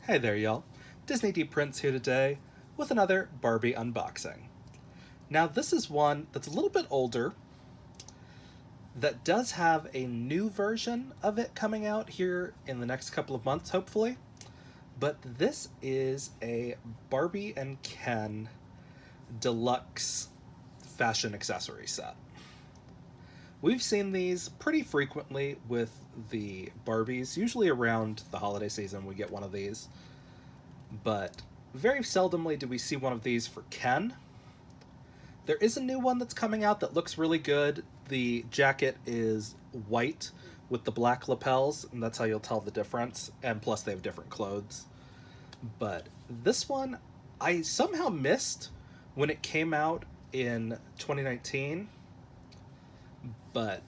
Hey there, y'all. Disney D Prince here today with another Barbie unboxing. Now, this is one that's a little bit older that does have a new version of it coming out here in the next couple of months, hopefully. But this is a Barbie and Ken Deluxe fashion accessory set. We've seen these pretty frequently with the Barbies, usually around the holiday season we get one of these. But very seldomly do we see one of these for Ken. There is a new one that's coming out that looks really good. The jacket is white with the black lapels, and that's how you'll tell the difference. And plus, they have different clothes. But this one, I somehow missed when it came out in 2019. But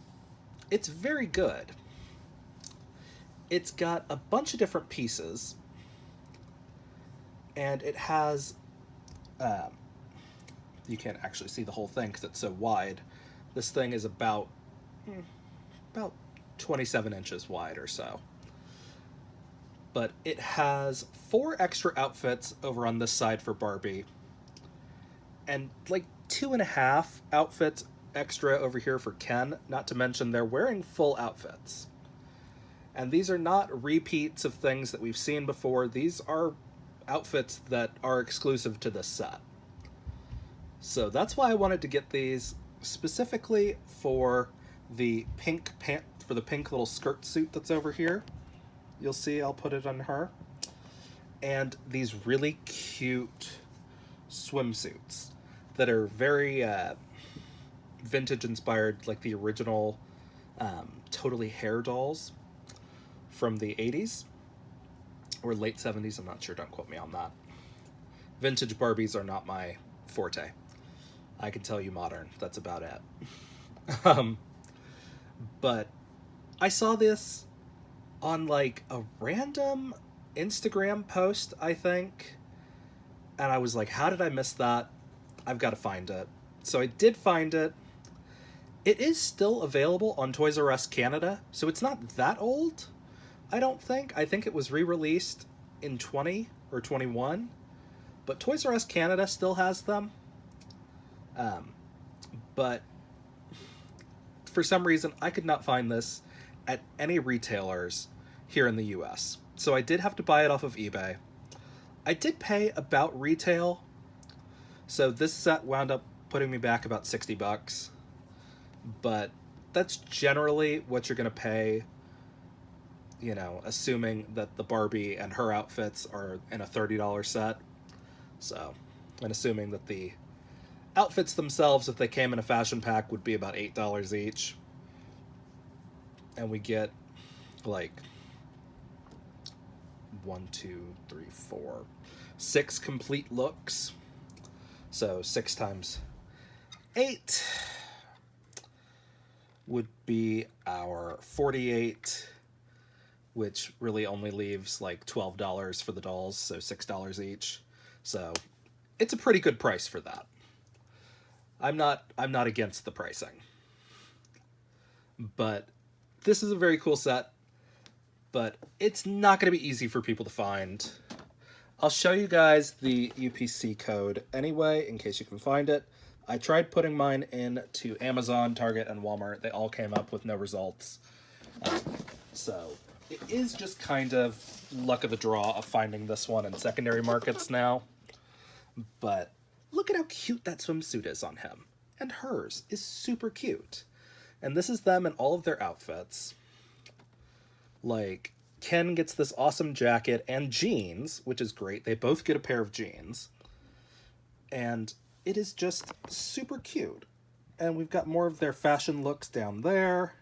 it's very good. It's got a bunch of different pieces. And it has, you can't actually see the whole thing because it's so wide. This thing is about 27 inches wide or so. But it has 4 extra outfits over on this side for Barbie, and like 2.5 outfits extra over here for Ken, not to mention they're wearing full outfits. And these are not repeats of things that we've seen before. These are outfits that are exclusive to this set. So that's why I wanted to get these specifically for the pink little skirt suit that's over here. You'll see I'll put it on her. And these really cute swimsuits that are very vintage inspired, like the original Totally Hair dolls from the 80s or late 70s. I'm not sure, don't quote me on that. Vintage Barbies are not my forte. I can tell you modern, that's about it. But I saw this on like a random Instagram post, I think, and I was like, how did I miss that? I've got to find it. So I did find it. It is still available on Toys R Us Canada, so it's not that old, I don't think. I think it was re-released in 20 or 21, but Toys R Us Canada still has them. But for some reason, I could not find this at any retailers here in the US. So I did have to buy it off of eBay. I did pay about retail, so this set wound up putting me back about $60. But that's generally what you're going to pay, you know, assuming that the Barbie and her outfits are in a $30 set. So, and assuming that the outfits themselves, if they came in a fashion pack, would be about $8 each. And we get like 6 complete looks. So 6 times 8 would be our 48, which really only leaves like $12 for the dolls, so $6 each. So it's a pretty good price for that. I'm not against the pricing. But this is a very cool set, but it's not going to be easy for people to find. I'll show you guys the UPC code anyway, in case you can find it. I tried putting mine into Amazon, Target, and Walmart. They all came up with no results. So it is just kind of luck of the draw of finding this one in secondary markets now. But look at how cute that swimsuit is on him. And hers is super cute. And this is them in all of their outfits. Like, Ken gets this awesome jacket and jeans, which is great. They both get a pair of jeans. And it is just super cute. And we've got more of their fashion looks down there.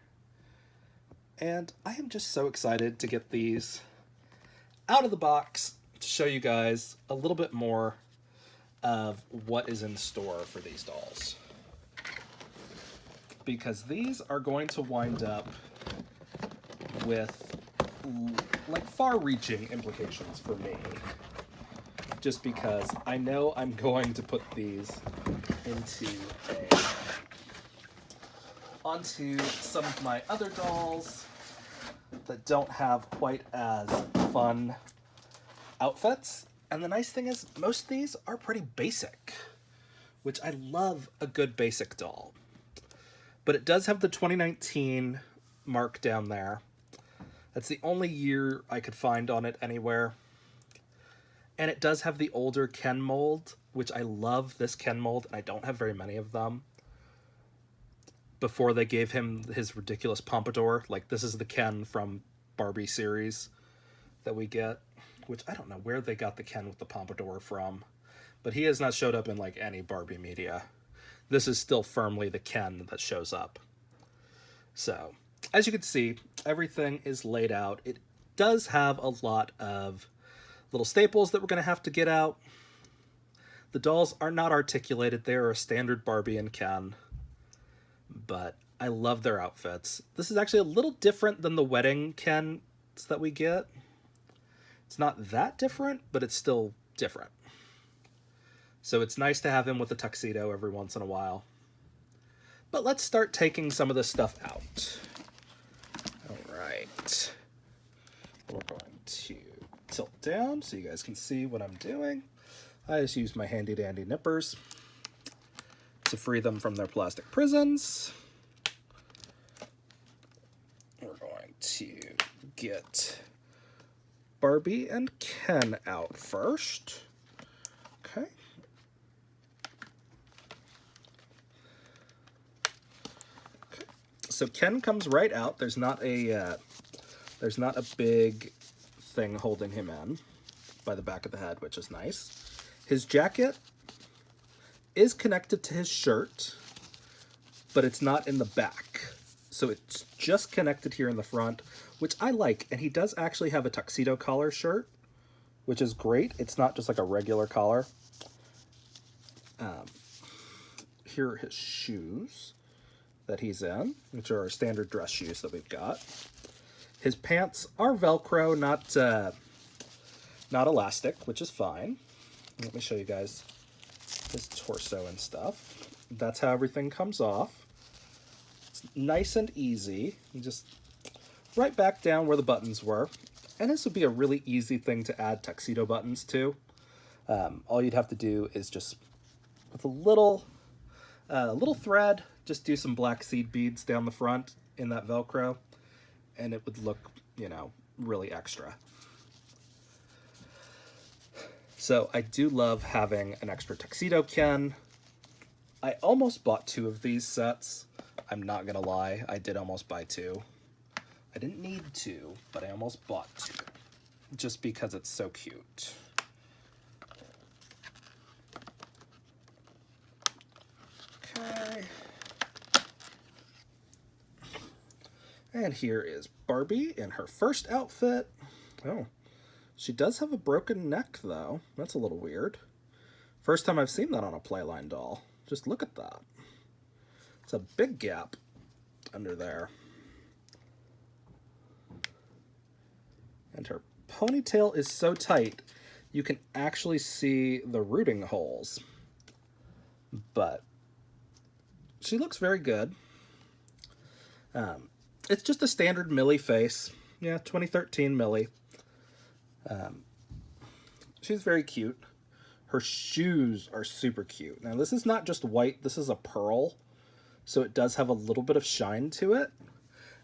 And I am just so excited to get these out of the box to show you guys a little bit more of what is in store for these dolls. Because these are going to wind up with like far-reaching implications for me. Just because I know I'm going to put these onto some of my other dolls that don't have quite as fun outfits. And the nice thing is most of these are pretty basic, which I love a good basic doll. But it does have the 2019 mark down there. That's the only year I could find on it anywhere. And it does have the older Ken mold, which I love this Ken mold, and I don't have very many of them. Before they gave him his ridiculous pompadour, like this is the Ken from Barbie series that we get, which I don't know where they got the Ken with the pompadour from, but he has not showed up in like any Barbie media. This is still firmly the Ken that shows up. So, as you can see, everything is laid out. It does have a lot of little staples that we're going to have to get out. The dolls are not articulated. They are a standard Barbie and Ken. But I love their outfits. This is actually a little different than the wedding Kens that we get. It's not that different, but it's still different. So it's nice to have him with a tuxedo every once in a while. But let's start taking some of this stuff out. All right. We're going to tilt down so you guys can see what I'm doing. I just use my handy dandy nippers to free them from their plastic prisons. We're going to get Barbie and Ken out first. Okay. So Ken comes right out. There's not a big thing holding him in by the back of the head, which is nice. His jacket is connected to his shirt, but it's not in the back. So it's just connected here in the front, which I like. And he does actually have a tuxedo collar shirt, which is great. It's not just like a regular collar. Here are his shoes that he's in, which are our standard dress shoes that we've got. His pants are Velcro, not elastic, which is fine. Let me show you guys his torso and stuff. That's how everything comes off. It's nice and easy. You just right back down where the buttons were. And this would be a really easy thing to add tuxedo buttons to. All you'd have to do is just, with a little thread, just do some black seed beads down the front in that Velcro, and it would look, really extra. So I do love having an extra tuxedo Ken. I almost bought 2 of these sets. I'm not gonna lie, I did almost buy 2. I didn't need to, but I almost bought 2, just because it's so cute. Okay. And here is Barbie in her first outfit. Oh, she does have a broken neck, though. That's a little weird. First time I've seen that on a Playline doll. Just look at that. It's a big gap under there. And her ponytail is so tight, you can actually see the rooting holes. But she looks very good. It's just a standard Millie face. Yeah, 2013 Millie. She's very cute. Her shoes are super cute. Now, this is not just white. This is a pearl. So it does have a little bit of shine to it.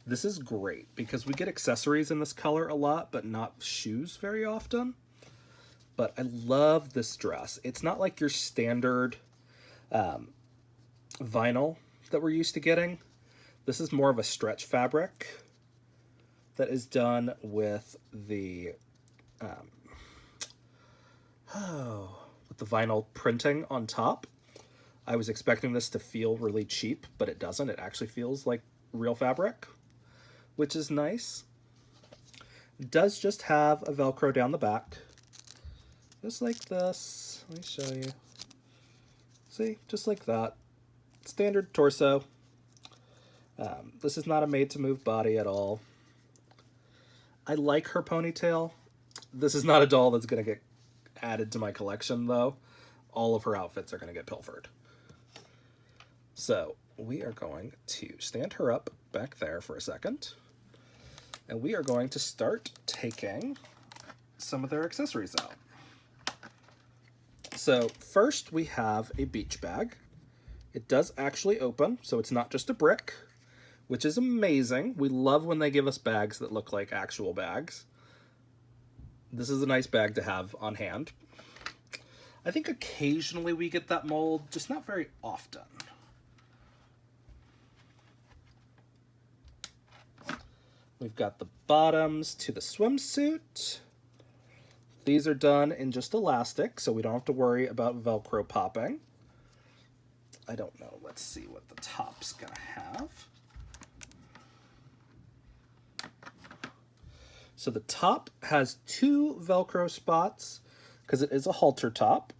This is great because we get accessories in this color a lot, but not shoes very often. But I love this dress. It's not like your standard vinyl that we're used to getting. This is more of a stretch fabric that is done with the with the vinyl printing on top. I was expecting this to feel really cheap, but it doesn't. It actually feels like real fabric, which is nice. It does just have a Velcro down the back, just like this. Let me show you. See, just like that. Standard torso. This is not a made-to-move body at all. I like her ponytail. This is not a doll that's going to get added to my collection, though. All of her outfits are going to get pilfered. So we are going to stand her up back there for a second. And we are going to start taking some of their accessories out. So first we have a beach bag. It does actually open, so it's not just a brick, which is amazing. We love when they give us bags that look like actual bags. This is a nice bag to have on hand. I think occasionally we get that mold, just not very often. We've got the bottoms to the swimsuit. These are done in just elastic, so we don't have to worry about Velcro popping. I don't know. Let's see what the top's gonna have. So the top has 2 Velcro spots because it is a halter top.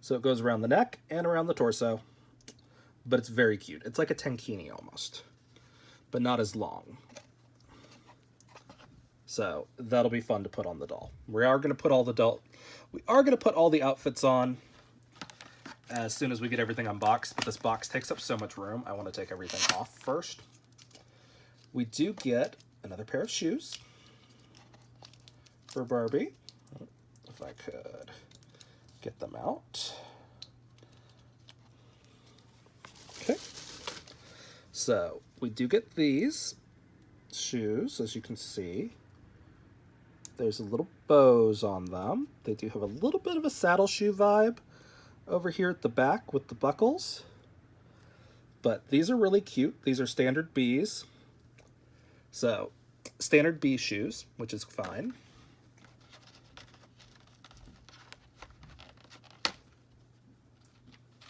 So it goes around the neck and around the torso, but it's very cute. It's like a tankini almost, but not as long. So that'll be fun to put on the doll. We are going to put all the outfits on as soon as we get everything unboxed, but this box takes up so much room, I want to take everything off first. We do get another pair of shoes for Barbie. If I could get them out. Okay. So we do get these shoes, as you can see. There's little bows on them. They do have a little bit of a saddle shoe vibe over here at the back with the buckles. But these are really cute. These are standard B's. So, standard B shoes, which is fine.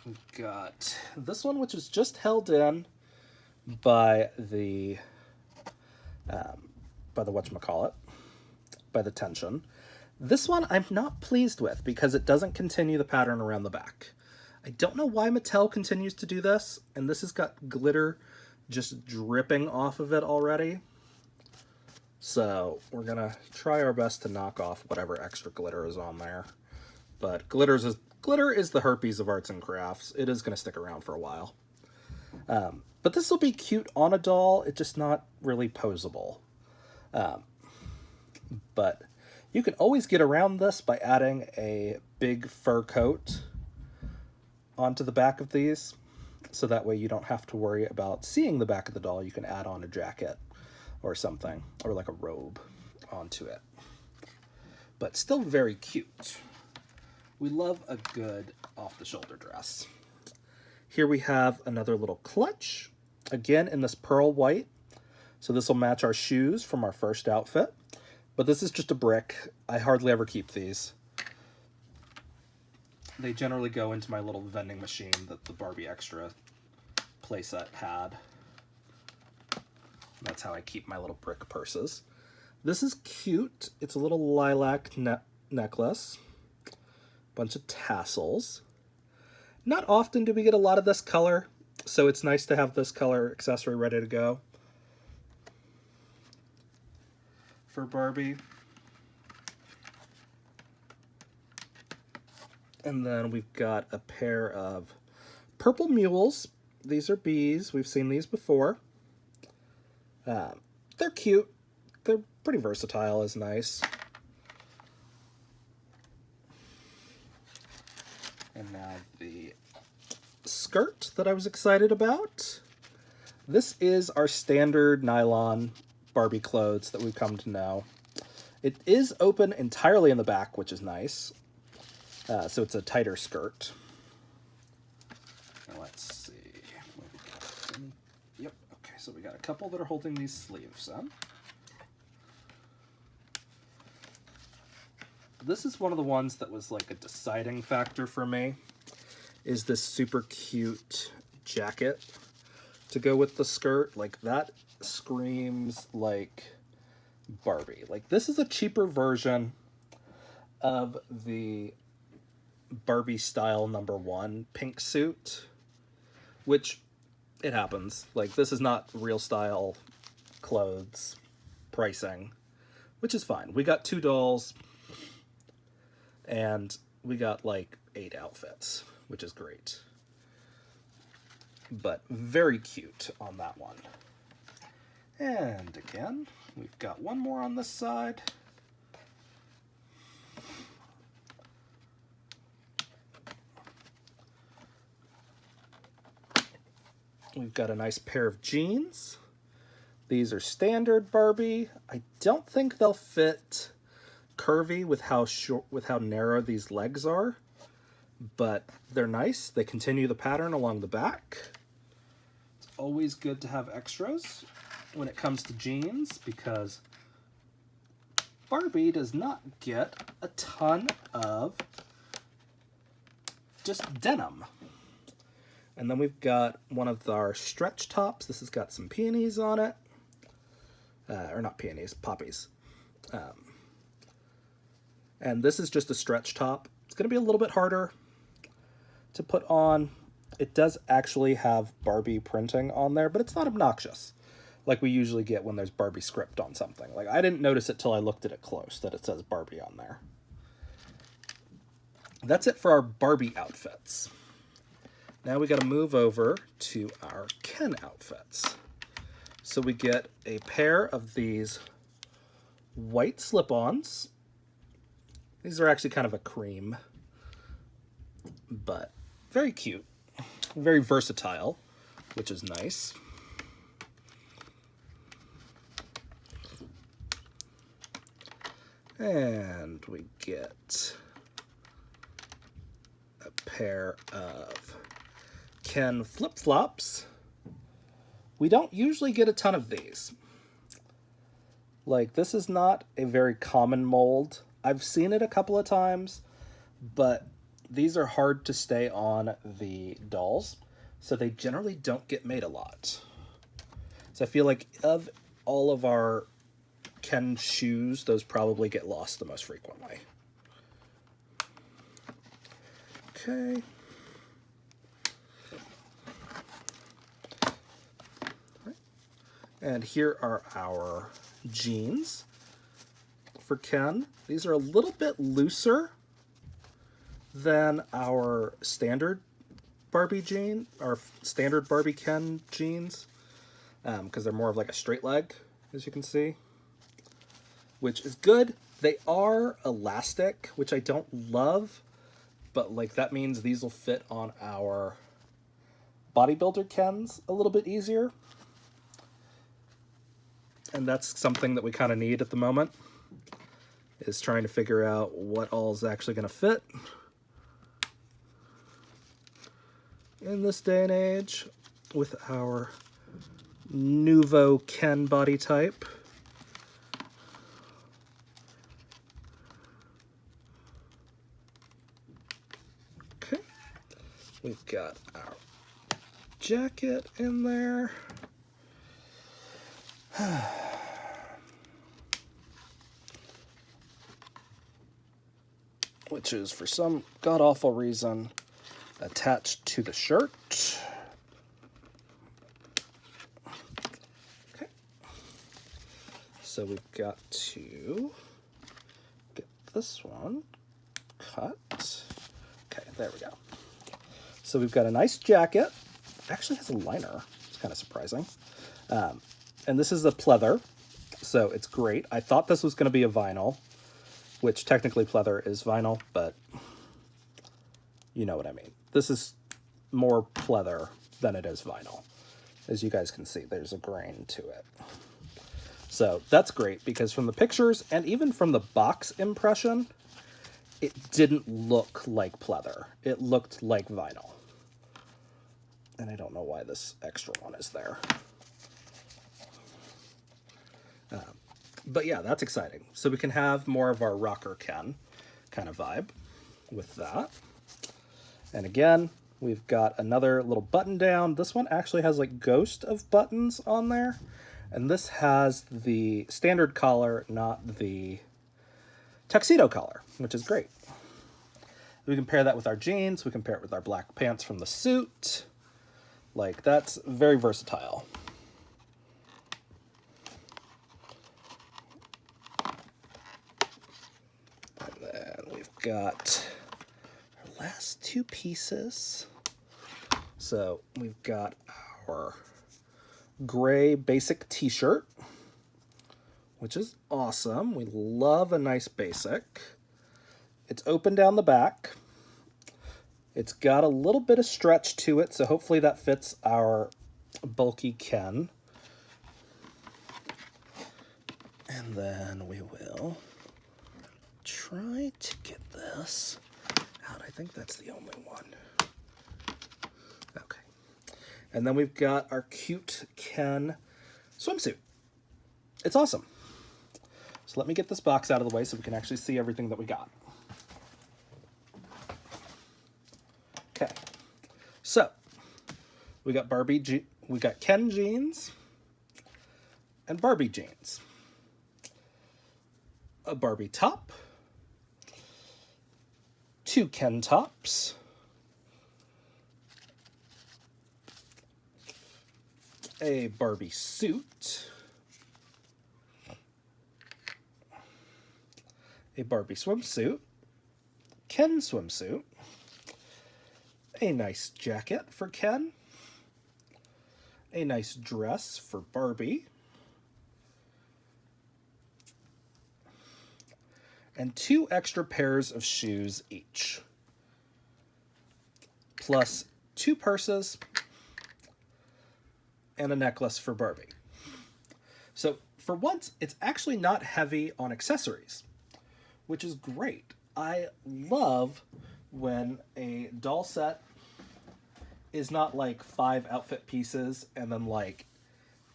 We've got this one, which is just held in by the whatchamacallit, by the tension. This one I'm not pleased with because it doesn't continue the pattern around the back. I don't know why Mattel continues to do this, and this has got glitter just dripping off of it already. So we're gonna try our best to knock off whatever extra glitter is on there. But glitter is the herpes of arts and crafts. It is gonna stick around for a while. But this will be cute on a doll. It's just not really posable. But you can always get around this by adding a big fur coat onto the back of these. So that way you don't have to worry about seeing the back of the doll. You can add on a jacket or something, or like a robe onto it. But still very cute. We love a good off-the-shoulder dress. Here we have another little clutch, again in this pearl white. So this will match our shoes from our first outfit. But this is just a brick. I hardly ever keep these. They generally go into my little vending machine that the Barbie Extra playset had. That's how I keep my little brick purses. This is cute. It's a little lilac necklace. Bunch of tassels. Not often do we get a lot of this color, so it's nice to have this color accessory ready to go for Barbie. And then we've got a pair of purple mules. These are bees. We've seen these before. They're cute. They're pretty versatile, is nice. And now the skirt that I was excited about. This is our standard nylon Barbie clothes that we've come to know. It is open entirely in the back, which is nice. So it's a tighter skirt. Now let's see. Yep, okay, so we got a couple that are holding these sleeves on. This is one of the ones that was like a deciding factor for me, is this super cute jacket to go with the skirt. Like, that screams like Barbie. Like, this is a cheaper version of the Barbie style #1 pink suit, which it happens. Like, this is not real style clothes pricing, which is fine. We got 2 dolls and we got like 8 outfits, which is great. But very cute on that one. And again, we've got one more on this side. We've got a nice pair of jeans. These are standard Barbie. I don't think they'll fit curvy with how narrow these legs are, but they're nice. They continue the pattern along the back. It's always good to have extras when it comes to jeans because Barbie does not get a ton of just denim. And then we've got one of our stretch tops. This has got some peonies on it. Or not peonies, poppies. And this is just a stretch top. It's going to be a little bit harder to put on. It does actually have Barbie printing on there, but it's not obnoxious like we usually get when there's Barbie script on something. Like, I didn't notice it till I looked at it close that it says Barbie on there. That's it for our Barbie outfits. Now we got to move over to our Ken outfits. So we get a pair of these white slip-ons. These are actually kind of a cream, but very cute, very versatile, which is nice. And we get a pair of Ken flip-flops. We don't usually get a ton of these. Like, this is not a very common mold. I've seen it a couple of times, but these are hard to stay on the dolls, so they generally don't get made a lot. So I feel like of all of our Ken shoes, those probably get lost the most frequently. Okay. And here are our jeans for Ken. These are a little bit looser than our standard Barbie jean, our standard Barbie Ken jeans, because they're more of like a straight leg, as you can see, which is good. They are elastic, which I don't love, but like that means these will fit on our bodybuilder Kens a little bit easier. And that's something that we kind of need at the moment, is trying to figure out what all is actually going to fit in this day and age with our Nouveau Ken body type. Okay, we've got our jacket in there. Which is, for some god-awful reason, attached to the shirt. Okay. So we've got to get this one cut. Okay, there we go. So we've got a nice jacket. It actually has a liner. It's kind of surprising. And this is a pleather, so it's great. I thought this was going to be a vinyl, which technically pleather is vinyl, but you know what I mean. This is more pleather than it is vinyl. As you guys can see, there's a grain to it. So that's great, because from the pictures and even from the box impression, it didn't look like pleather. It looked like vinyl. And I don't know why this extra one is there. But yeah, that's exciting. So we can have more of our rocker Ken kind of vibe with that. And again, we've got another little button down. This one actually has like ghost of buttons on there. And this has the standard collar, not the tuxedo collar, which is great. We can pair that with our jeans. We can pair it with our black pants from the suit. Like, that's very versatile. Got our last two pieces. So we've got our gray basic t-shirt, which is awesome. We love a nice basic. It's open down the back. It's got a little bit of stretch to it, so hopefully that fits our bulky Ken. And then we will try to get this out. I think that's the only one. Okay. And then we've got our cute Ken swimsuit. It's awesome. So let me get this box out of the way so we can actually see everything that we got. Okay. So we got we got Ken jeans and Barbie jeans. A Barbie top, 2 Ken tops, a Barbie suit, a Barbie swimsuit, Ken swimsuit, a nice jacket for Ken, a nice dress for Barbie, and 2 extra pairs of shoes each, plus 2 purses and a necklace for Barbie. So for once, it's actually not heavy on accessories, which is great. I love when a doll set is not like 5 outfit pieces and then like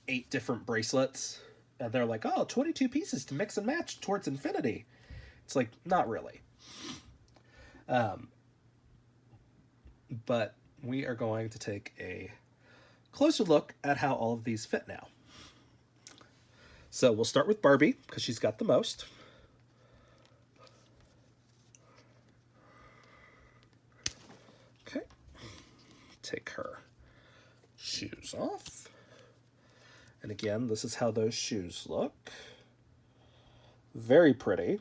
8 different bracelets, and they're like, oh, 22 pieces to mix and match towards infinity. It's like, not really. But we are going to take a closer look at how all of these fit now. So we'll start with Barbie, because she's got the most. Okay. Take her shoes off. And again, this is how those shoes look. Very pretty.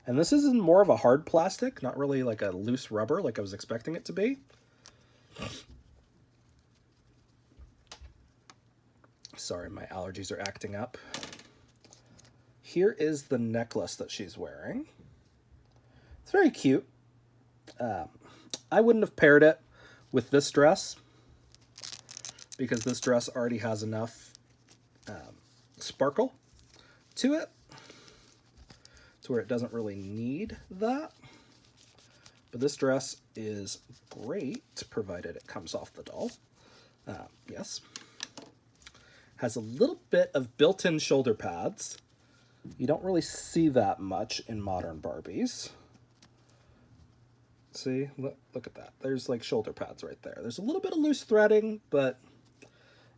And this is more of a hard plastic, not really like a loose rubber like I was expecting it to be. Sorry, my allergies are acting up. Here is the necklace that she's wearing. It's very cute. I wouldn't have paired it with this dress because this dress already has enough sparkle to it to where it doesn't really need that. But this dress is great, provided it comes off the doll. Yes. Has a little bit of built-in shoulder pads. You don't really see that much in modern Barbies. See, look at that. There's like shoulder pads right there. There's a little bit of loose threading, but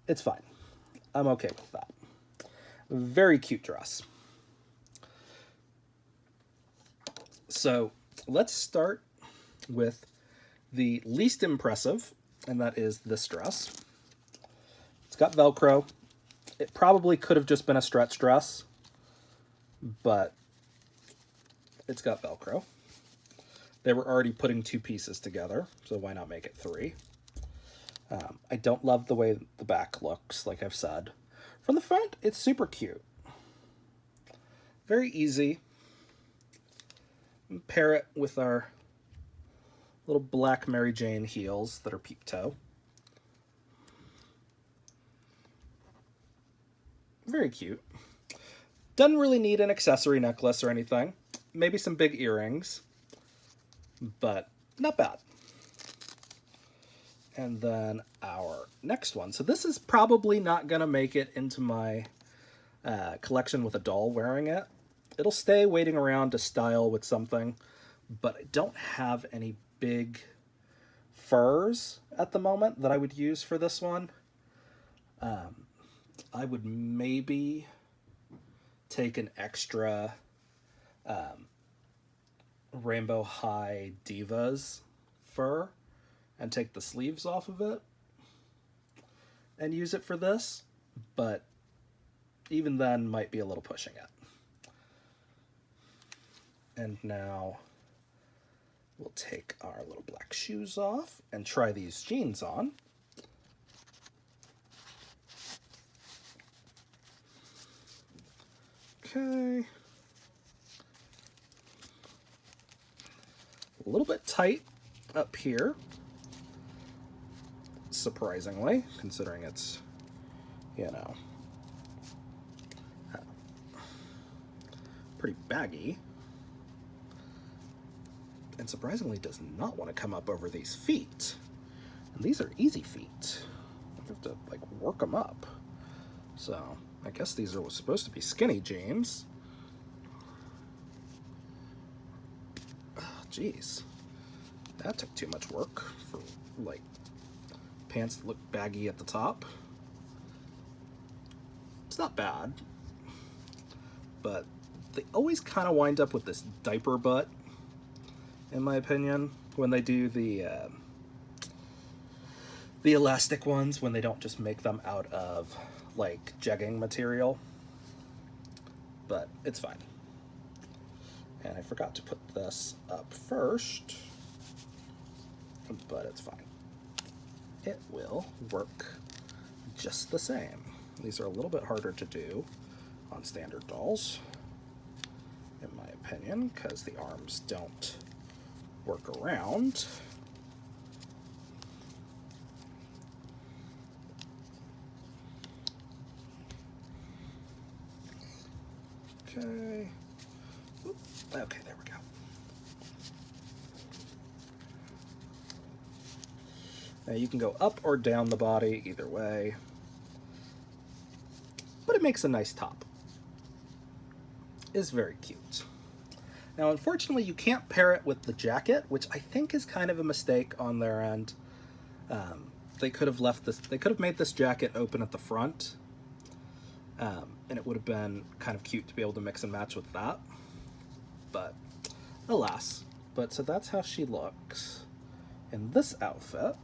it's fine. I'm okay with that. Very cute dress. So let's start with the least impressive, and that is this dress. It's got Velcro. It probably could have just been a stretch dress, but it's got Velcro. They were already putting 2 pieces together, so why not make it 3? I don't love the way the back looks, like I've said. From the front, it's super cute. Very easy. Pair it with our little black Mary Jane heels that are peep toe. Very cute. Doesn't really need an accessory necklace or anything. Maybe some big earrings, but not bad. And then our next one. So this is probably not going to make it into my collection with a doll wearing it. It'll stay waiting around to style with something, but I don't have any big furs at the moment that I would use for this one. I would maybe take an extra Rainbow High Divas fur and take the sleeves off of it and use it for this, but even then might be a little pushing it. And now we'll take our little black shoes off and try these jeans on. Okay. A little bit tight up here. surprisingly, considering it's, you know, pretty baggy. And surprisingly does not want to come up over these feet. And these are easy feet. I have to, like, work them up. So, I guess these are supposed to be skinny jeans. Jeez. That took too much work for, like, pants that look baggy at the top. It's not bad. But they always kind of wind up with this diaper butt, in my opinion, when they do the elastic ones, when they don't just make them out of, like, jegging material. But it's fine. And I forgot to put this up first, but it's fine. It will work just the same. These are a little bit harder to do on standard dolls, in my opinion, because the arms don't work around. Okay. Okay, there we go. Now you can go up or down the body, either way. But it makes a nice top. It's very cute. Now, unfortunately, you can't pair it with the jacket, which I think is kind of a mistake on their end. They could have left this. They could have made this jacket open at the front, and it would have been kind of cute to be able to mix and match with that. But alas. But so that's how she looks in this outfit.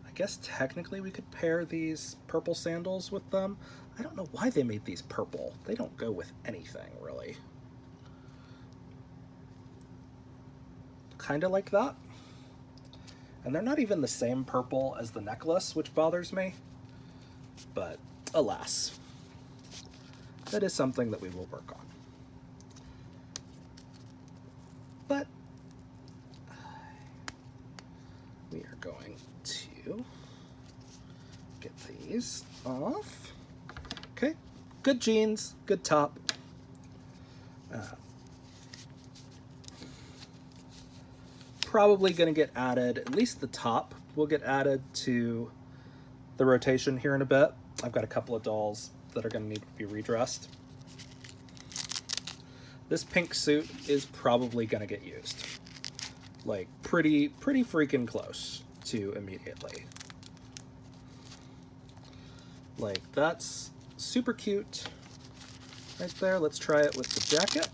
I guess technically we could pair these purple sandals with them. I don't know why they made these purple. They don't go with anything, really. Kind of like that. And they're not even the same purple as the necklace, which bothers me. But alas. That is something that we will work on. But we are going to get these off. Okay, good jeans, good top. Probably going to get added, at least the top will get added to the rotation here in a bit. I've got a couple of dolls that are going to need to be redressed. This pink suit is probably going to get used. Like, pretty freaking close to immediately. Like, that's super cute right there. Let's try it with the jacket.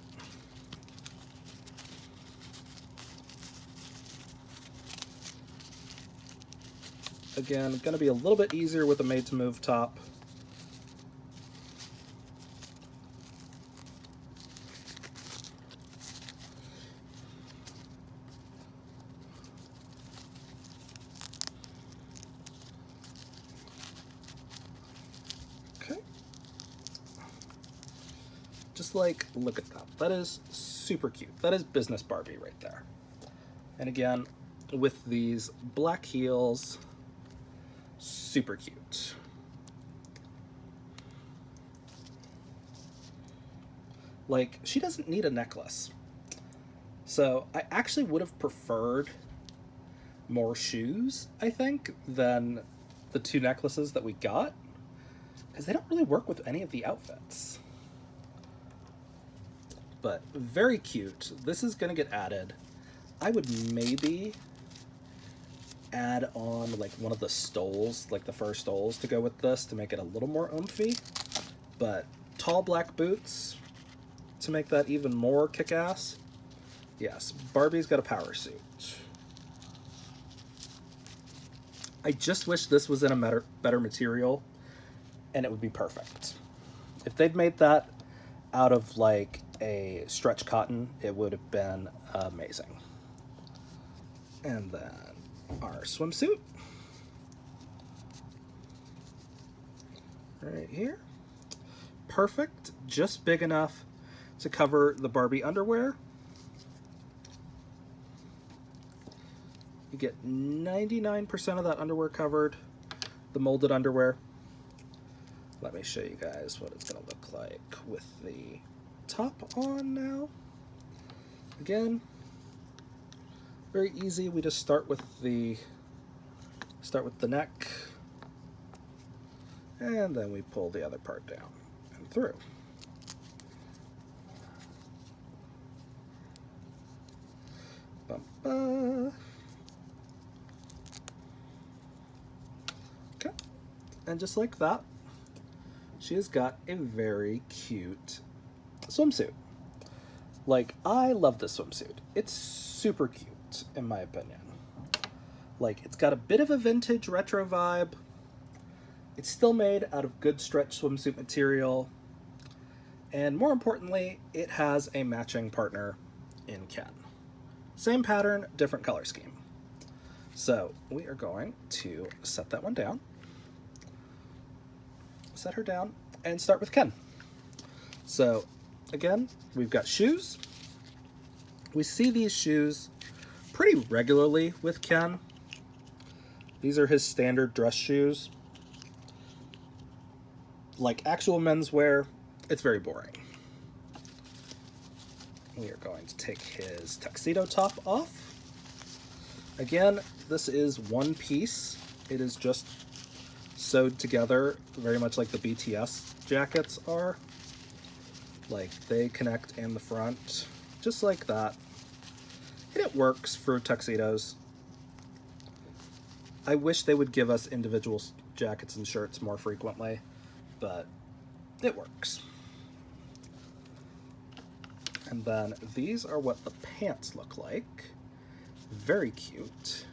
Again, going to be a little bit easier with a made-to-move top. Okay. Just like, look at that. That is super cute. That is business Barbie right there. And again, with these black heels, super cute. Like, she doesn't need a necklace. So I actually would have preferred more shoes, I think, than the two necklaces that we got, because they don't really work with any of the outfits. But very cute. This is going to get added. I would maybe add on like one of the stoles, like the fur stoles, to go with this to make it a little more oomphy. But tall black boots to make that even more kick-ass. Yes, Barbie's got a power suit. I just wish this was in a better material, and it would be perfect. If they'd made that out of like a stretch cotton, it would have been amazing. And then our swimsuit right here. Perfect, just big enough to cover the Barbie underwear. You get 99% of that underwear covered, the molded underwear. Let me show you guys what it's going to look like with the top on now. Again, very easy. We just start with the neck, and then we pull the other part down and through. Okay, and just like that, she has got a very cute swimsuit. Like, I love this swimsuit. It's super cute, in my opinion. Like, it's got a bit of a vintage retro vibe. It's still made out of good stretch swimsuit material. And more importantly, it has a matching partner in Ken. Same pattern, different color scheme. So we are going to set that one down. Set her down and start with Ken. So again, we've got shoes. We see these shoes pretty regularly with Ken. These are his standard dress shoes. Like actual menswear, it's very boring. We are going to take his tuxedo top off. Again, this is one piece. It is just sewed together, very much like the BTS jackets are. Like, they connect in the front, just like that. And it works for tuxedos. I wish they would give us individual jackets and shirts more frequently, but it works. And then these are what the pants look like. Very cute.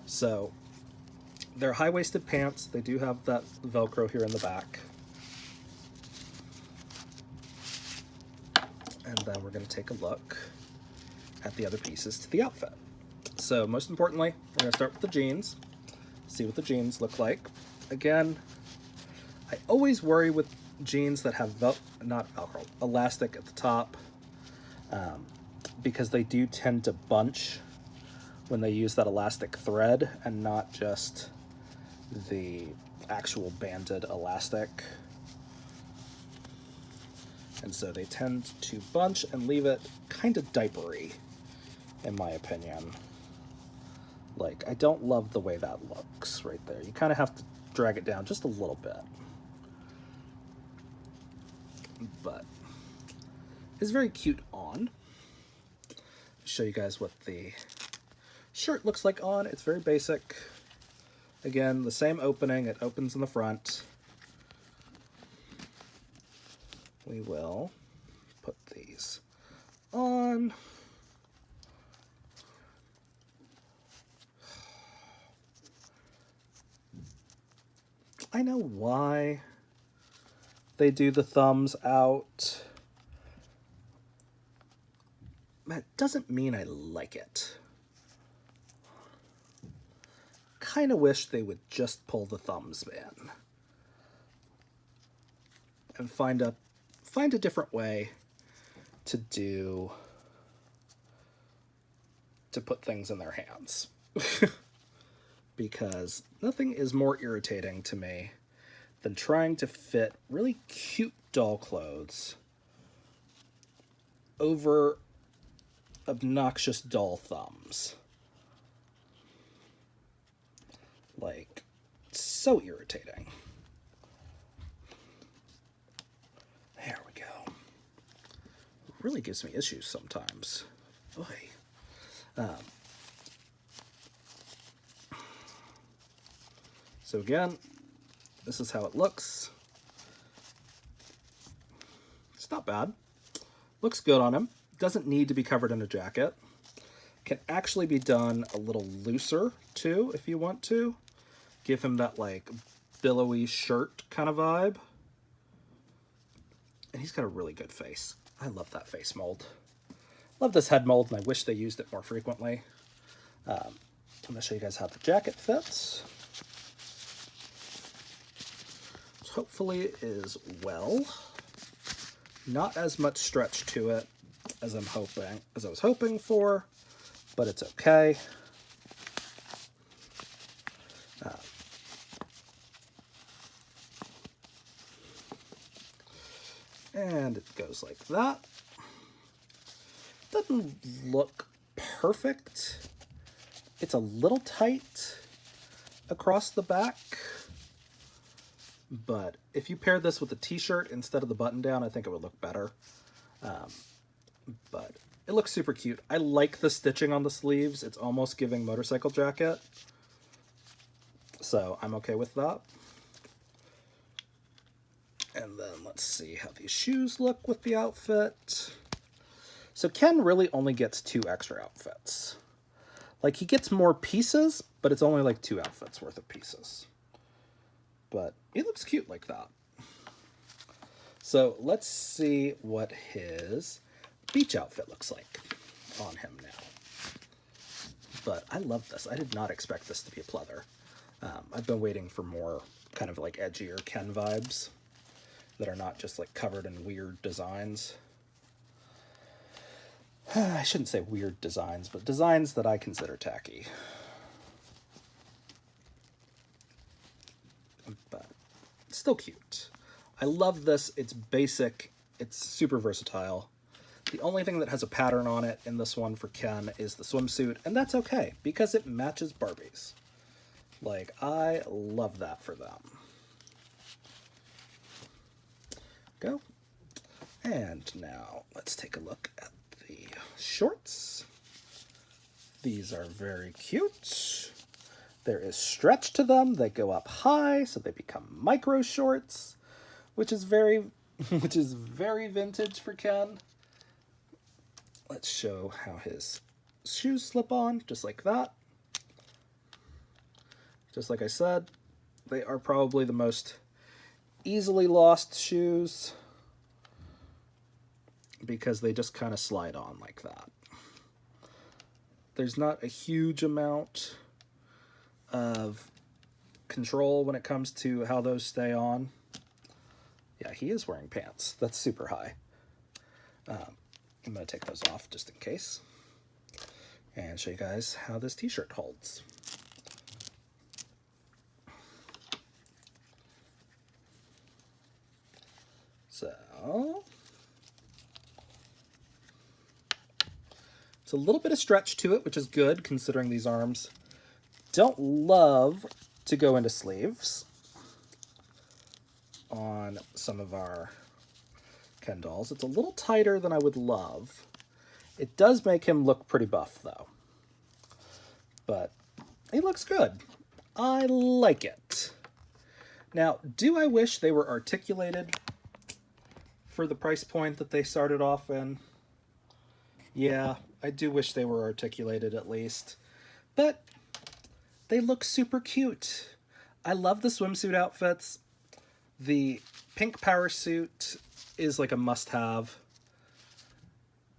So they're high-waisted pants. They do have that Velcro here in the back. And then we're going to take a look at the other pieces to the outfit. So most importantly, we're going to start with the jeans. See what the jeans look like. Again, I always worry with jeans that have elastic at the top, because they do tend to bunch when they use that elastic thread and not just the actual banded elastic. And so they tend to bunch and leave it kind of diapery, in my opinion. Like, I don't love the way that looks right there. You kind of have to drag it down just a little bit. But it's very cute on. Show you guys what the shirt looks like on. It's very basic. Again, the same opening. It opens in the front. We will put these on. I know why they do the thumbs out. That doesn't mean I like it. Kind of wish they would just pull the thumbs in and find a different way to put things in their hands. Because nothing is more irritating to me than trying to fit really cute doll clothes over obnoxious doll thumbs. Like, so irritating. There we go. It really gives me issues sometimes. Oy. So again, this is how it looks. It's not bad. Looks good on him. Doesn't need to be covered in a jacket. Can actually be done a little looser too, if you want to. Give him that like billowy shirt kind of vibe. And he's got a really good face. I love that face mold. Love this head mold, and I wish they used it more frequently. I'm going to show you guys how the jacket fits. Hopefully is well. Not as much stretch to it as I was hoping for, but it's okay. And it goes like that. Doesn't look perfect. It's a little tight across the back. But if you paired this with a t-shirt instead of the button down, I think it would look better. But it looks super cute. I like the stitching on the sleeves. It's almost giving motorcycle jacket. So I'm okay with that. And then let's see how these shoes look with the outfit. So Ken really only gets 2 extra outfits. Like, he gets more pieces, but it's only like 2 outfits worth of pieces. But he looks cute like that. So let's see what his beach outfit looks like on him now. But I love this. I did not expect this to be a pleather. I've been waiting for more kind of like edgier Ken vibes that are not just like covered in weird designs. I shouldn't say weird designs, but designs that I consider tacky. But it's still cute. I love this. It's basic. It's super versatile. The only thing that has a pattern on it in this one for Ken is the swimsuit, and that's okay because it matches Barbie's. Like, I love that for them. Go. And now let's take a look at the shorts. These are very cute. There is stretch to them. They go up high, so they become micro shorts, which is very vintage for Ken. Let's show how his shoes slip on, just like that. Just like I said, they are probably the most easily lost shoes because they just kind of slide on like that. There's not a huge amount of control when it comes to how those stay on. Yeah, he is wearing pants. That's super high. I'm going to take those off just in case and show you guys how this t-shirt holds. So it's a little bit of stretch to it, which is good considering these arms don't love to go into sleeves on some of our Ken dolls. It's a little tighter than I would love. It does make him look pretty buff though, but he looks good. I like it. Now, do I wish they were articulated for the price point that they started off in? Yeah, I do wish they were articulated at least, but they look super cute. I love the swimsuit outfits. The pink power suit is like a must-have.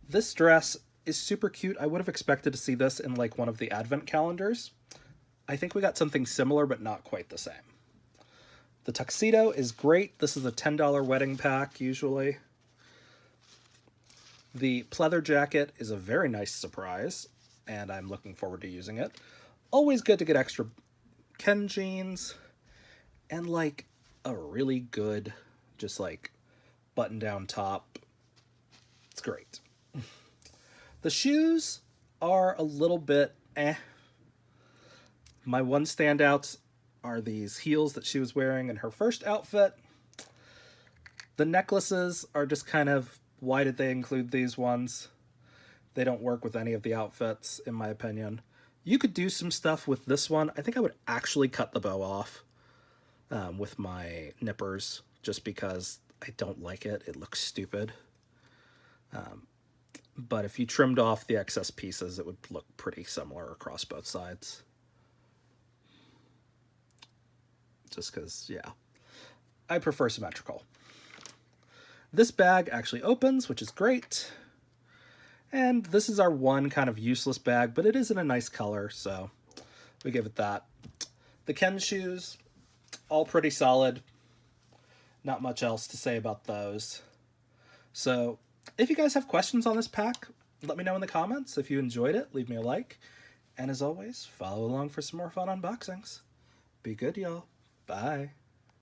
This dress is super cute. I would have expected to see this in like one of the advent calendars. I think we got something similar, but not quite the same. The tuxedo is great. This is a $10 wedding pack, usually. The pleather jacket is a very nice surprise, and I'm looking forward to using it. Always good to get extra Ken jeans, and like a really good, just like button-down top. It's great. The shoes are a little bit eh. My one standouts are these heels that she was wearing in her first outfit. The necklaces are just kind of, why did they include these ones? They don't work with any of the outfits, in my opinion. You could do some stuff with this one. I think I would actually cut the bow off with my nippers, just because I don't like it. It looks stupid. But if you trimmed off the excess pieces, it would look pretty similar across both sides. Just because, yeah, I prefer symmetrical. This bag actually opens, which is great. And this is our one kind of useless bag, but it is in a nice color, so we give it that. The Ken shoes, all pretty solid. Not much else to say about those. So if you guys have questions on this pack, let me know in the comments. If you enjoyed it, leave me a like. And as always, follow along for some more fun unboxings. Be good, y'all. Bye.